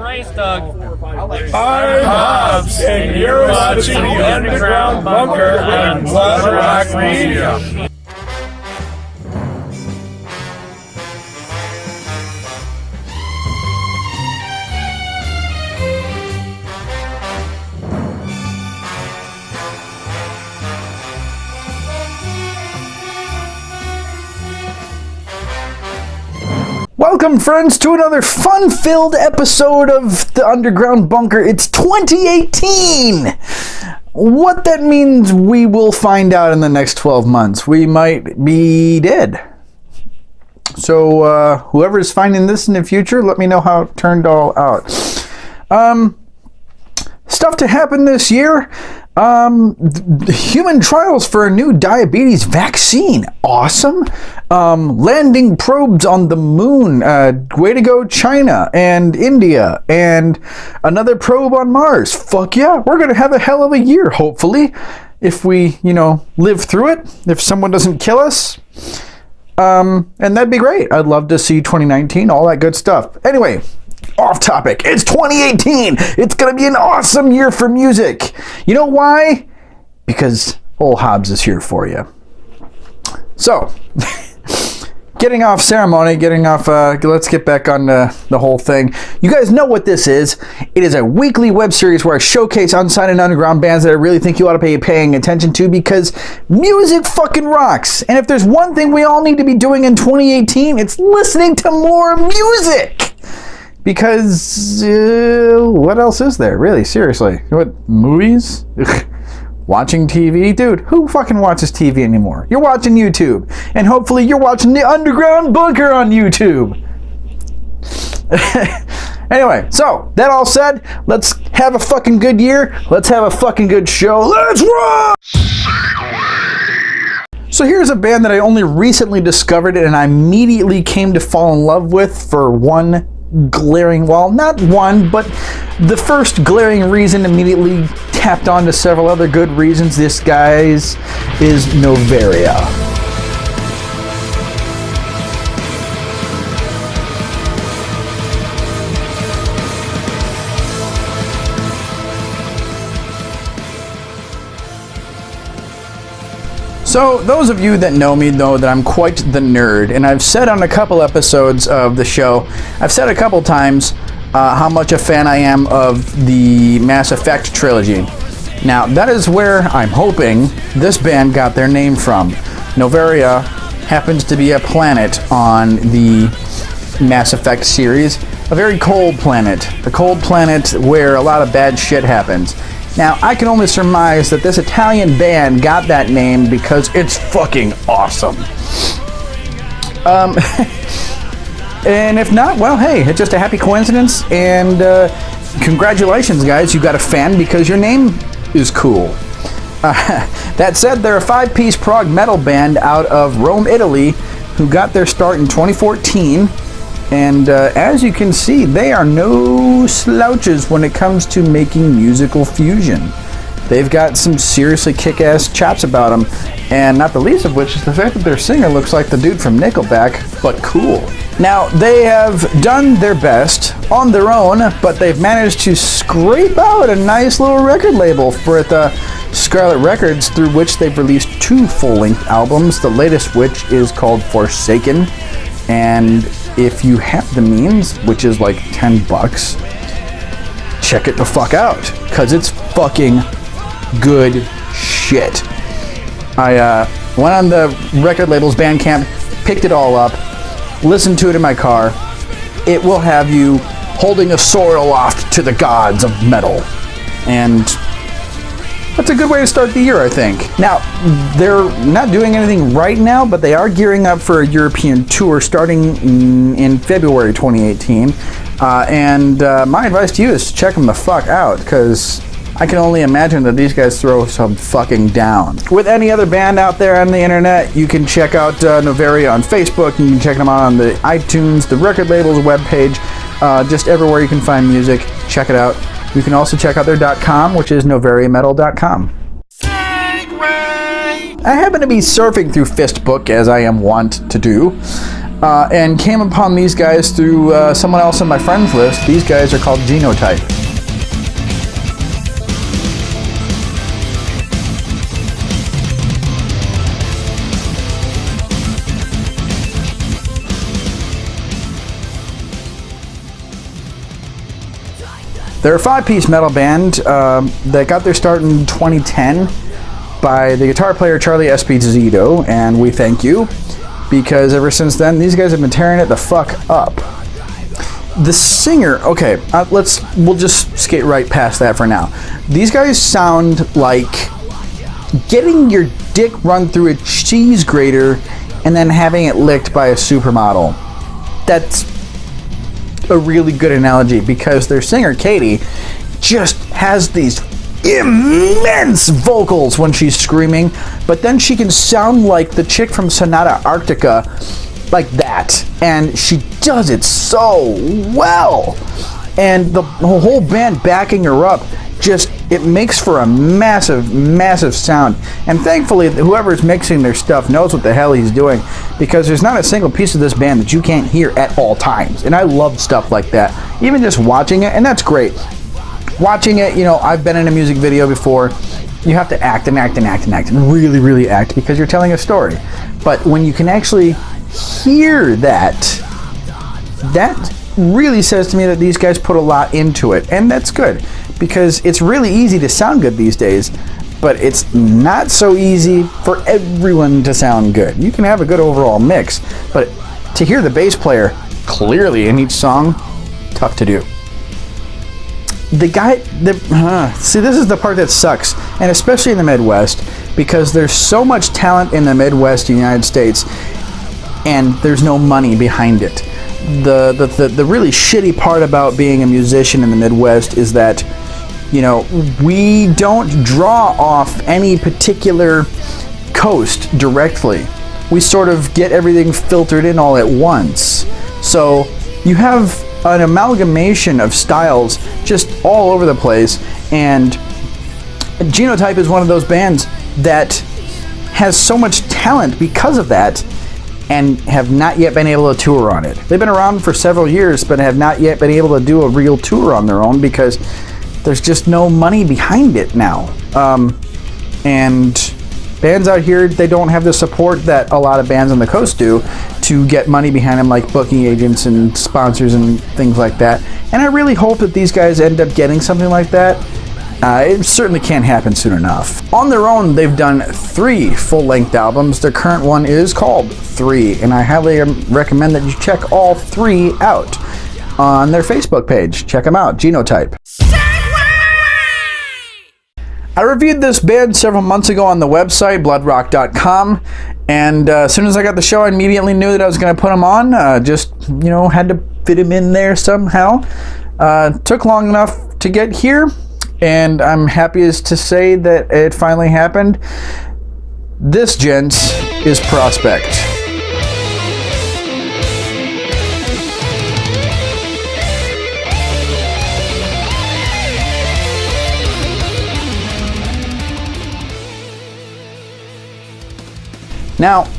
Nice, Doug. I'm Hobbs, and you're watching the Underground Bunker on Bloodrock Media. Welcome, friends, to another fun-filled episode of the Underground Bunker. It's 2018! What that means, we will find out in the next 12 months. We might be dead. So, whoever is finding this in the future, let me know how it turned all out. Stuff to happen this year. Human trials for a new diabetes vaccine. Awesome. Landing probes on the moon. Way to go, China and India. And another probe on Mars. Fuck yeah. We're going to have a hell of a year, hopefully. If we, live through it. If someone doesn't kill us. And that'd be great. I'd love to see 2019. All that good stuff. Anyway. Off topic. It's 2018. It's going to be an awesome year for music. You know why? Because old Hobbs is here for you. So, getting off ceremony, let's get back on the whole thing. You guys know what this is. It is a weekly web series where I showcase unsigned and underground bands that I really think you ought to be paying attention to because music fucking rocks. And if there's one thing we all need to be doing in 2018, it's listening to more music. Because, what else is there? Really, seriously. What, movies? Watching TV? Dude, who fucking watches TV anymore? You're watching YouTube. And hopefully you're watching the Underground Bunker on YouTube. Anyway, so, that all said, let's have a fucking good year. Let's have a fucking good show. Let's rock! So here's a band that I only recently discovered and I immediately came to fall in love with for one glaring, well, not one, but the first glaring reason immediately tapped on to several other good reasons. This guy's is Noveria. So, those of you that know me know that I'm quite the nerd, and I've said on a couple episodes of the show, I've said a couple times how much a fan I am of the Mass Effect trilogy. Now, that is where I'm hoping this band got their name from. Noveria happens to be a planet on the Mass Effect series, a very cold planet, a cold planet where a lot of bad shit happens. Now, I can only surmise that this Italian band got that name because it's fucking awesome. And if not, well, hey, it's just a happy coincidence. And congratulations, guys. You got a fan because your name is cool. That said, they're a 5-piece prog metal band out of Rome, Italy, who got their start in 2014. And as you can see, they are no slouches when it comes to making musical fusion. They've got some seriously kick-ass chops about them, and not the least of which is the fact that their singer looks like the dude from Nickelback, but cool. Now, they have done their best on their own, but they've managed to scrape out a nice little record label for the Scarlet Records, through which they've released 2 full-length albums, the latest which is called Forsaken, and if you have the means, which is like $10, check it the fuck out, because it's fucking good shit. I went on the record label's Bandcamp, picked it all up, listened to it in my car. It will have you holding a sword aloft to the gods of metal. And that's a good way to start the year, I think. Now, they're not doing anything right now, but they are gearing up for a European tour starting in February 2018. And my advice to you is to check them the fuck out, because I can only imagine that these guys throw some fucking down. With any other band out there on the internet, you can check out Noveria on Facebook, you can check them out on the iTunes, the record label's webpage, just everywhere you can find music. Check it out. You can also check out their .com, which is noveriametal.com. I happen to be surfing through Fistbook, as I am wont to do, and came upon these guys through someone else on my friends list. These guys are called GENOTYPE. They're a 5-piece metal band that got their start in 2010 by the guitar player Charlie Esposito, and we thank you, because ever since then these guys have been tearing it the fuck up. The singer, okay, we'll just skate right past that for now. These guys sound like getting your dick run through a cheese grater and then having it licked by a supermodel. That's a really good analogy, because their singer Katie just has these immense vocals when she's screaming, but then she can sound like the chick from Sonata Arctica, like that, and she does it so well, and the whole band backing her up, just, it makes for a massive sound. And thankfully whoever's mixing their stuff knows what the hell he's doing, because there's not a single piece of this band that you can't hear at all times, and I love stuff like that, even just watching it. And that's great, watching it. You know, I've been in a music video before. You have to act and really act, because you're telling a story. But when you can actually hear that really says to me that these guys put a lot into it, and that's good, because it's really easy to sound good these days, but it's not so easy for everyone to sound good. You can have a good overall mix, but to hear the bass player clearly in each song, tough to do. See, this is the part that sucks, and especially in the Midwest, because there's so much talent in the Midwest United States, and there's no money behind it. The really shitty part about being a musician in the Midwest is that, you know, we don't draw off any particular coast directly. We sort of get everything filtered in all at once. So you have an amalgamation of styles just all over the place, and GENOTYPE is one of those bands that has so much talent because of that, and have not yet been able to tour on it. They've been around for several years, but have not yet been able to do a real tour on their own, because there's just no money behind it now. And bands out here, they don't have the support that a lot of bands on the coast do to get money behind them, like booking agents and sponsors and things like that. And I really hope that these guys end up getting something like that. It certainly can't happen soon enough. On their own, they've done 3 full-length albums. Their current one is called 3, and I highly recommend that you check all 3 out on their Facebook page. Check them out, GENOTYPE. I reviewed this band several months ago on the website, bloodrock.com, and as soon as I got the show, I immediately knew that I was going to put them on. Just, you know, had to fit them in there somehow. Took long enough to get here, and I'm happy as to say that it finally happened. This, gents, is Prospect. Now,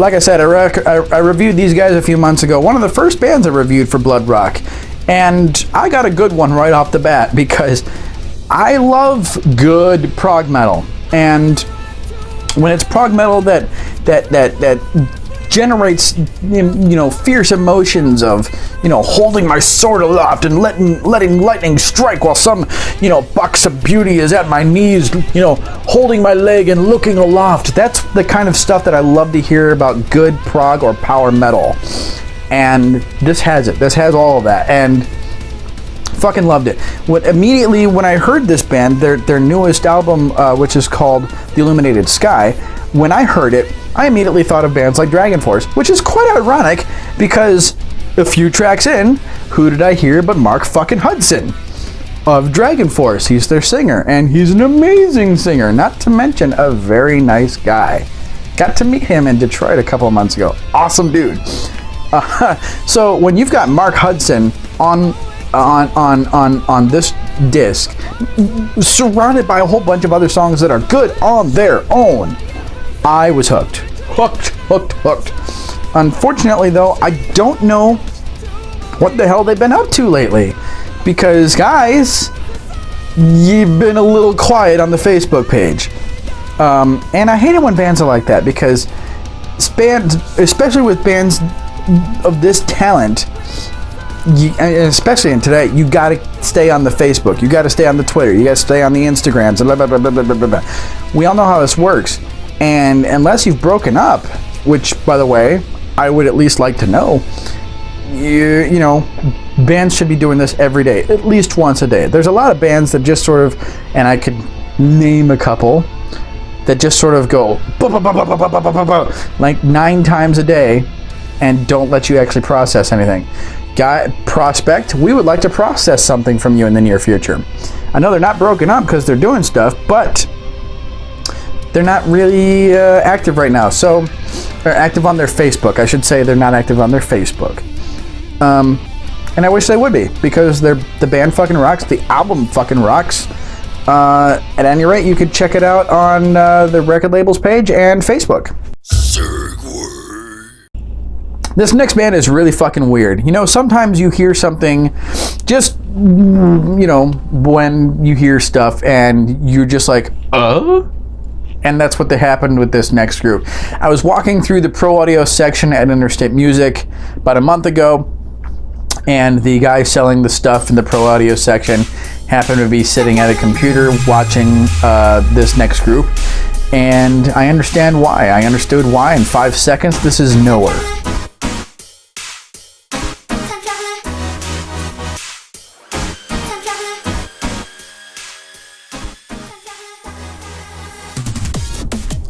like I said, I reviewed these guys a few months ago. One of the first bands I reviewed for Bloodrock. And I got a good one right off the bat, because I love good prog metal. And when it's prog metal that generates, you know, fierce emotions of, you know, holding my sword aloft and letting lightning strike while some, you know, buxom beauty is at my knees, you know, holding my leg and looking aloft. That's the kind of stuff that I love to hear about good prog or power metal. And this has it. This has all of that, and fucking loved it. Immediately when I heard this band, their newest album, which is called The Illuminated Sky, when I heard it, I immediately thought of bands like Dragon Force, which is quite ironic, because a few tracks in, who did I hear but Mark fucking Hudson of Dragon Force. He's their singer, and he's an amazing singer, not to mention a very nice guy. Got to meet him in Detroit a couple of months ago. Awesome dude. So when you've got Mark Hudson on this disc, surrounded by a whole bunch of other songs that are good on their own, I was hooked. Unfortunately, though, I don't know what the hell they've been up to lately. Because, guys, you've been a little quiet on the Facebook page. And I hate it when bands are like that, because bands, especially with bands of this talent, and especially in today, you gotta stay on the Facebook, you gotta stay on the Twitter, you gotta stay on the Instagrams, blah, blah, blah, blah, blah, blah, blah. We all know how this works. And unless you've broken up, which, by the way, I would at least like to know, you know, bands should be doing this every day, at least once a day. There's a lot of bands that just sort of, and I could name a couple, that just sort of go like 9 times a day and don't let you actually process anything. Prospect, we would like to process something from you in the near future. I know they're not broken up because they're doing stuff, but they're not really active right now. So they're active on their Facebook. I should say they're not active on their Facebook. And I wish they would be, because the band fucking rocks. The album fucking rocks. At any rate, you could check it out on the record labels page and Facebook. This next band is really fucking weird. You know, sometimes you hear something, just, you know, when you hear stuff and you're just like, And that's what happened with this next group. I was walking through the Pro Audio section at Interstate Music about a month ago, and the guy selling the stuff in the Pro Audio section happened to be sitting at a computer watching this next group, and I understand why. I understood why in 5 seconds. This is Nowhere.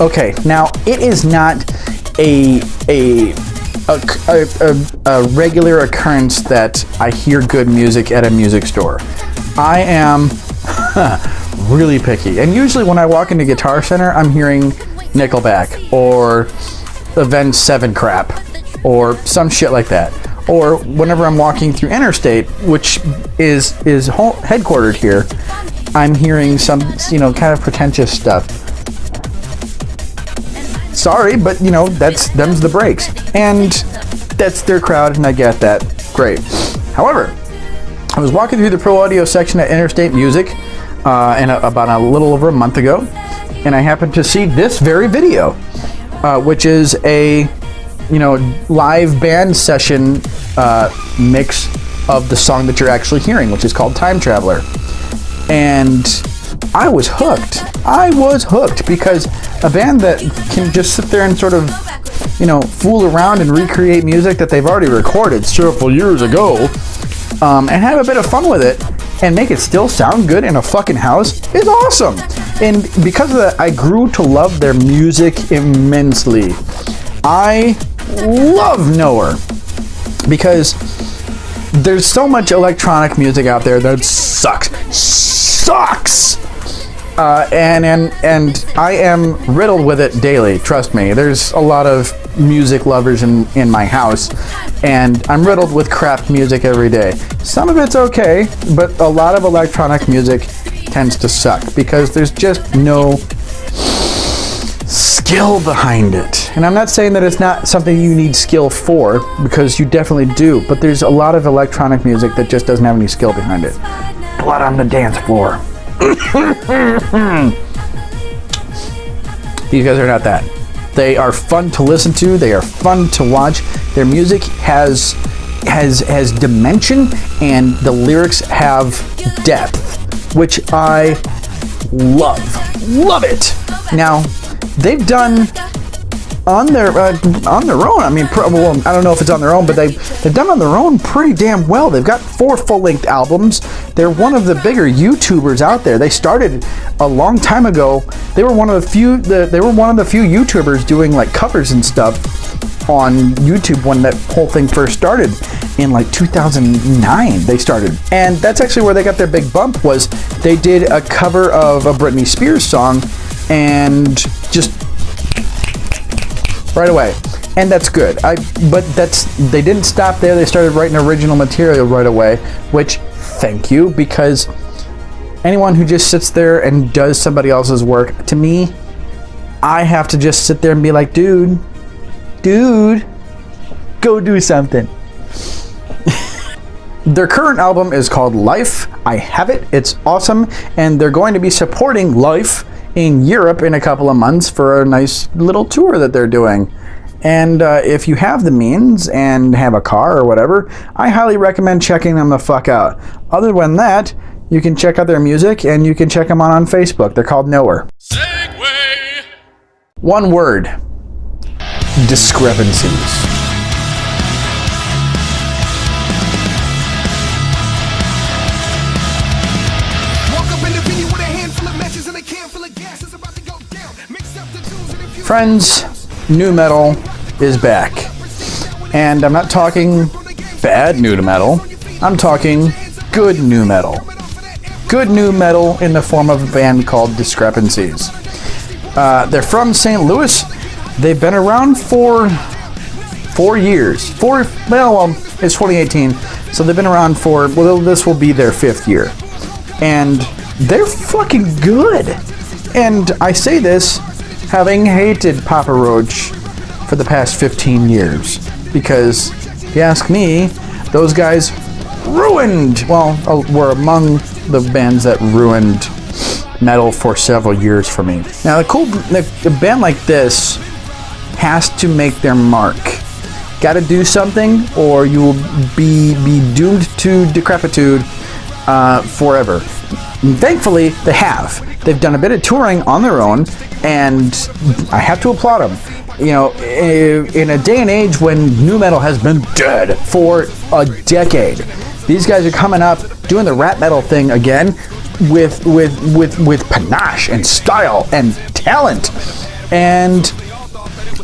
Okay, now it is not a regular occurrence that I hear good music at a music store. I am really picky, and usually when I walk into Guitar Center, I'm hearing Nickelback or Avenged 7 crap or some shit like that. Or whenever I'm walking through Interstate, which is headquartered here, I'm hearing some, you know, kind of pretentious stuff. Sorry, but you know, them's the breaks, and that's their crowd, and I get that. Great. However, I was walking through the Pro Audio section at Interstate Music about a little over a month ago, and I happened to see this very video, which is a, you know, live band session mix of the song that you're actually hearing, which is called Time Traveler. And I was hooked. I was hooked, because a band that can just sit there and sort of, you know, fool around and recreate music that they've already recorded several years ago, and have a bit of fun with it and make it still sound good in a fucking house is awesome. And because of that, I grew to love their music immensely. I love Nowhere because there's so much electronic music out there that sucks. And I am riddled with it daily, trust me. There's a lot of music lovers in my house, and I'm riddled with crap music every day. Some of it's okay, but a lot of electronic music tends to suck because there's just no skill behind it. And I'm not saying that it's not something you need skill for, because you definitely do, but there's a lot of electronic music that just doesn't have any skill behind it. Blood on the dance floor. These guys are not that. They are fun to listen to. They are fun to watch. Their music has dimension, and the lyrics have depth, which I love it. Now, they've done on their own. I mean, well, I don't know if it's on their own, but they've done on their own pretty damn well. They've got 4 full-length albums. They're one of the bigger YouTubers out there. They started a long time ago. They were one of the few. They were one of the few YouTubers doing like covers and stuff on YouTube when that whole thing first started in like 2009. They started, and that's actually where they got their big bump. Was they did a cover of a Britney Spears song, and just right away, and that's good. They didn't stop there. They started writing original material right away, which, thank you, because anyone who just sits there and does somebody else's work, to me, I have to just sit there and be like, dude, Go do something. Their current album is called Life. I have it. It's awesome. And they're going to be supporting Life in Europe in a couple of months for a nice little tour that they're doing. And if you have the means and have a car or whatever, I highly recommend checking them the fuck out. Other than that, you can check out their music and you can check them out on Facebook. They're called Nowhere. Segway. One word. Discrepancies. Friends, nu metal is back. And I'm not talking bad nu metal. I'm talking good nu metal. Good nu metal in the form of a band called Discrepancies. They're from St. Louis. They've been around for 4 years. It's 2018. So they've been around for, this will be their 5th year. And they're fucking good. And I say this having hated Papa Roach for the past 15 years. Because, if you ask me, those guys were among the bands that ruined metal for several years for me. Now, a band like this has to make their mark. Gotta do something, or you will be doomed to decrepitude forever. And thankfully, they have. They've done a bit of touring on their own, and I have to applaud them. You know, in a day and age when nu metal has been dead for a decade, these guys are coming up, doing the rap metal thing again, with panache and style and talent, and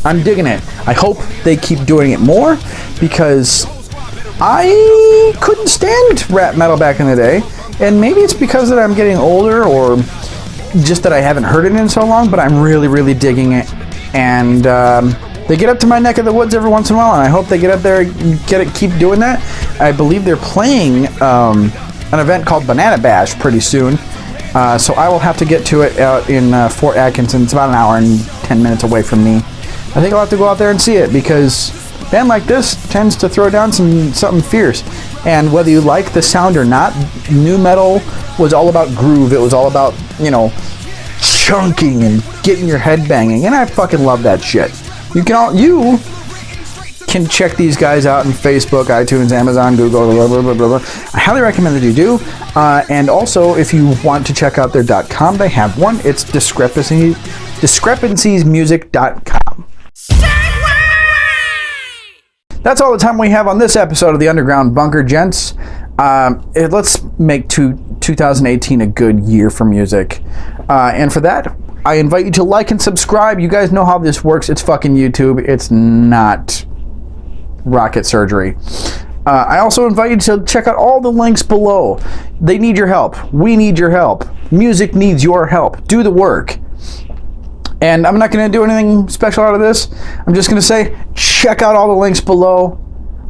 I'm digging it. I hope they keep doing it more, because I couldn't stand rap metal back in the day. And maybe it's because that I'm getting older, or just that I haven't heard it in so long, but I'm really, really digging it. And they get up to my neck of the woods every once in a while, and I hope they get up there and keep doing that. I believe they're playing an event called Banana Bash pretty soon. So I will have to get to it out in Fort Atkinson. It's about an hour and 10 minutes away from me. I think I'll have to go out there and see it, because a band like this tends to throw down something fierce. And whether you like the sound or not, nu metal was all about groove. It was all about, chunking and getting your head banging. And I fucking love that shit. You can check these guys out on Facebook, iTunes, Amazon, Google, blah, blah, blah, blah, blah. I highly recommend that you do. And also, if you want to check out their .com, they have one. It's discrepancies.music.com. That's all the time we have on this episode of the Underground Bunker, gents. Let's make 2018 a good year for music. And for that, I invite you to like and subscribe. You guys know how this works. It's fucking YouTube. It's not rocket surgery. I also invite you to check out all the links below. They need your help. We need your help. Music needs your help. Do the work. And I'm not going to do anything special out of this. I'm just going to say, check out all the links below.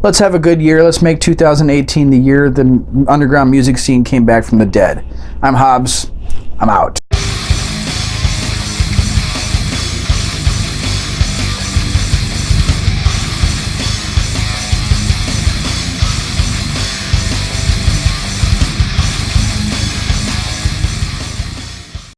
Let's have a good year. Let's make 2018 the year the underground music scene came back from the dead. I'm Hobbs. I'm out.